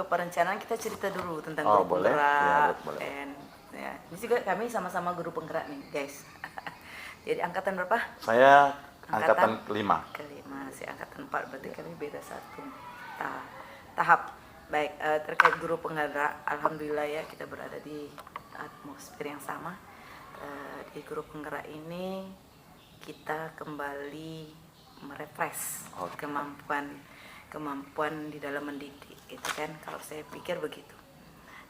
perencanaan kita cerita dulu tentang Oh, guru boleh. penggerak. Ya, boleh. Dan ya, ini juga kami sama-sama guru penggerak nih, guys. Jadi angkatan berapa? Saya angkatan kelima. Kelima, si angkatan 4, berarti kami beda satu tahap. Baik, terkait guru penggerak, alhamdulillah ya kita berada di atmosfer yang sama. Di guru penggerak ini kita kembali merefresh kemampuan di dalam mendidik, gitu kan? Kalau saya pikir begitu,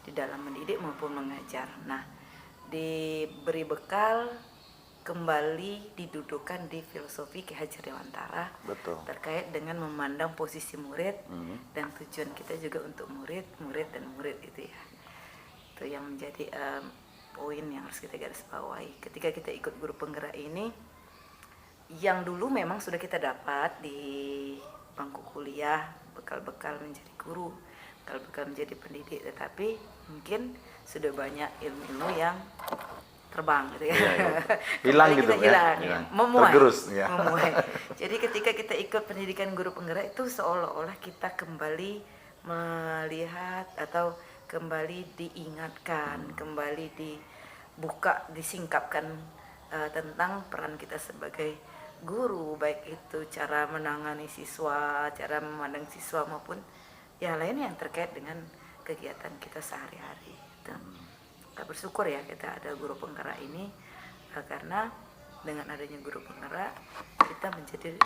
di dalam mendidik maupun mengajar. Nah, diberi bekal kembali didudukan di filosofi Ki Hajar Dewantara. Betul. Terkait dengan memandang posisi murid dan tujuan kita juga untuk murid itu ya. Itu yang menjadi poin yang harus kita garis bawahi ketika kita ikut guru penggerak ini, yang dulu memang sudah kita dapat di bangku kuliah, bekal-bekal menjadi guru, bekal-bekal menjadi pendidik, tetapi mungkin sudah banyak ilmu-ilmu yang terbang gitu ya. Hilang gitu ya. Memuai. Tergerus ya. Memuai. Jadi ketika kita ikut pendidikan guru penggerak itu seolah-olah kita kembali melihat atau kembali diingatkan, kembali dibuka, disingkapkan tentang peran kita sebagai guru, baik itu cara menangani siswa, cara memandang siswa maupun yang lain yang terkait dengan kegiatan kita sehari-hari. Kita bersyukur ya kita ada guru penggerak ini, karena dengan adanya guru penggerak kita menjadi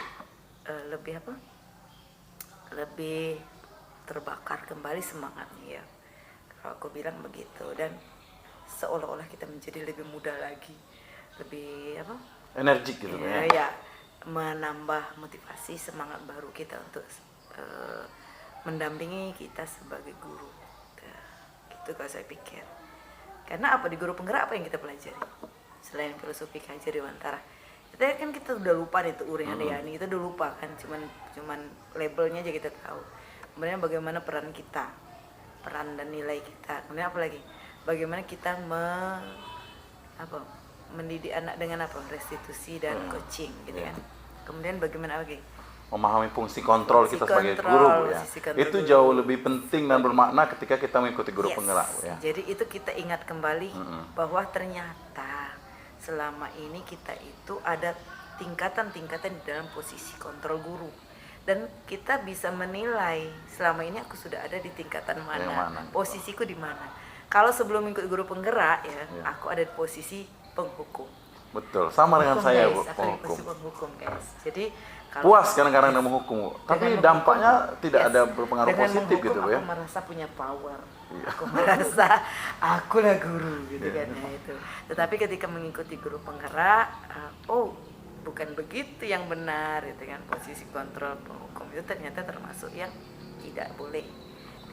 lebih terbakar kembali semangatnya ya. Kalau aku bilang begitu, dan seolah-olah kita menjadi lebih muda lagi, lebih energik gitu ya, menambah motivasi semangat baru kita untuk mendampingi kita sebagai guru. Gitu kalau saya pikir. Karena apa, di guru penggerak apa yang kita pelajari selain filosofi Ki Hajar Dewantara? Kita udah lupa nih tuh Uri Handayani, kita udah lupa kan, cuman labelnya aja kita tahu. Kemudian bagaimana peran kita, peran dan nilai kita. Kemudian apa lagi? Bagaimana kita mendidik anak dengan restitusi dan coaching gitu kan. Kemudian bagaimana lagi? Memahami fungsi kontrol kita sebagai guru ya. Itu jauh lebih penting dan bermakna ketika kita mengikuti guru penggerak ya. Jadi itu kita ingat kembali bahwa ternyata selama ini kita itu ada tingkatan-tingkatan di dalam posisi kontrol guru, dan kita bisa menilai selama ini aku sudah ada di tingkatan mana, posisiku di mana. Kalau sebelum ikut guru penggerak ya, aku ada di posisi penghukum. Betul, sama dengan saya Bu, penghukum guys. Jadi puas kadang-kadang dengan menghukum, tapi dampaknya tidak ada berpengaruh positif gitu ya. Aku merasa punya power, aku merasa akulah guru gitu kan ya itu. Tetapi ketika mengikuti guru penggerak, bukan begitu yang benar gitu kan. Posisi kontrol penghukum itu ternyata termasuk yang tidak boleh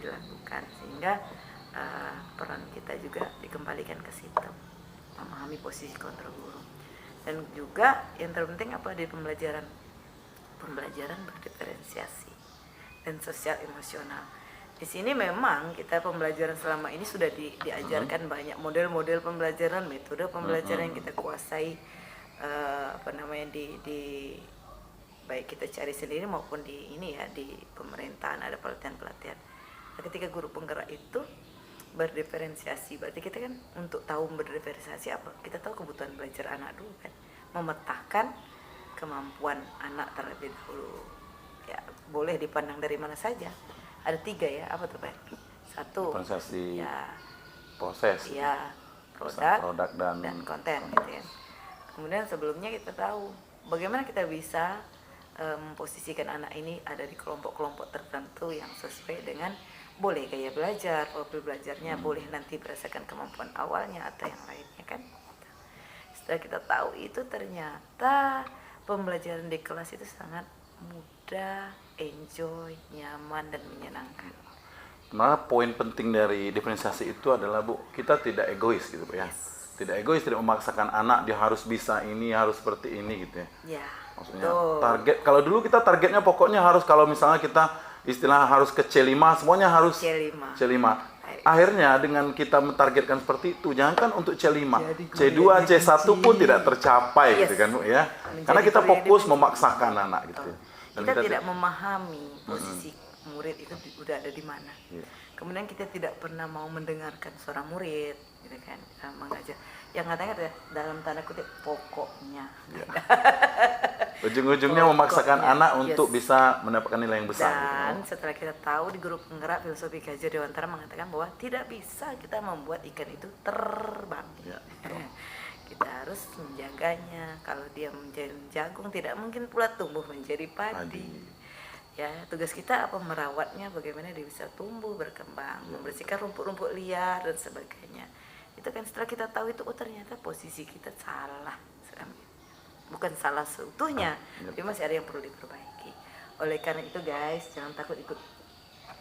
dilakukan, sehingga peran kita juga dikembalikan ke situ, memahami posisi kontrol guru. Dan juga yang terpenting apa di pembelajaran berdiferensiasi dan sosial emosional. Di sini memang kita pembelajaran selama ini sudah diajarkan banyak model-model pembelajaran, metode pembelajaran yang kita kuasai, di baik kita cari sendiri maupun di pemerintahan ada pelatihan-pelatihan. Nah, ketika guru penggerak itu berdiferensiasi, berarti kita kan untuk tahu berdiferensiasi apa, kita tahu kebutuhan belajar anak dulu kan, memetakan kemampuan anak terlebih dahulu ya, boleh dipandang dari mana saja. Ada 3 ya, apa tuh Pak? 1 diferensiasi ya, proses ya, produk dan konten gitu ya. Kemudian sebelumnya kita tahu bagaimana kita bisa memposisikan anak ini ada di kelompok-kelompok tertentu yang sesuai dengan boleh gaya belajar, profil belajarnya, boleh nanti berdasarkan kemampuan awalnya atau yang lainnya kan. Setelah kita tahu itu, ternyata pembelajaran di kelas itu sangat mudah, enjoy, nyaman, dan menyenangkan. Karena poin penting dari diferensiasi itu adalah Bu, kita tidak egois gitu Bu ya. Tidak egois, tidak memaksakan anak dia harus bisa ini, harus seperti ini gitu ya. Maksudnya target, kalau dulu kita targetnya pokoknya harus, kalau misalnya kita istilah harus ke C5, semuanya harus C5. Akhirnya dengan kita mentargetkan seperti itu, jangankan untuk C5, C2, C1 pun tidak tercapai gitu kan Bu ya. Karena kita fokus memaksakan anak gitu. Dan kita tidak memahami posisi murid itu udah ada di mana. kemudian kita tidak pernah mau mendengarkan suara murid gitu kan, mengajar yang katanya dalam tanda kutip pokoknya. Ya. Ujung-ujungnya memaksakan anak untuk bisa mendapatkan nilai yang besar. Dan setelah kita tahu di guru penggerak filosofi Kajar Dewantara mengatakan bahwa tidak bisa kita membuat ikan itu terbang. Ya, kita harus menjaganya. Kalau dia menjadi jagung, tidak mungkin pula tumbuh menjadi padi. Ya, tugas kita apa, merawatnya, bagaimana dia bisa tumbuh, berkembang, membersihkan rumput-rumput liar dan sebagainya. Itu kan setelah kita tahu itu, oh ternyata posisi kita salah. Bukan salah seutuhnya, tapi masih ada yang perlu diperbaiki. Oleh karena itu guys, jangan takut ikut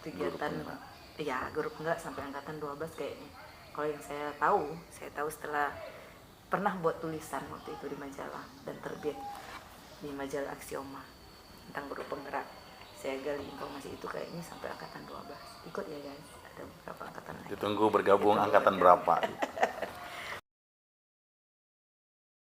kegiatan guru penggerak sampai angkatan 12 kayaknya. Kalau yang saya tahu setelah pernah buat tulisan waktu itu di majalah dan terbit di majalah Aksioma tentang guru penggerak. Saya gali informasi itu kayaknya sampai angkatan 12. Ikut ya guys, ada beberapa angkatan lagi. Ditunggu bergabung angkatan berapa.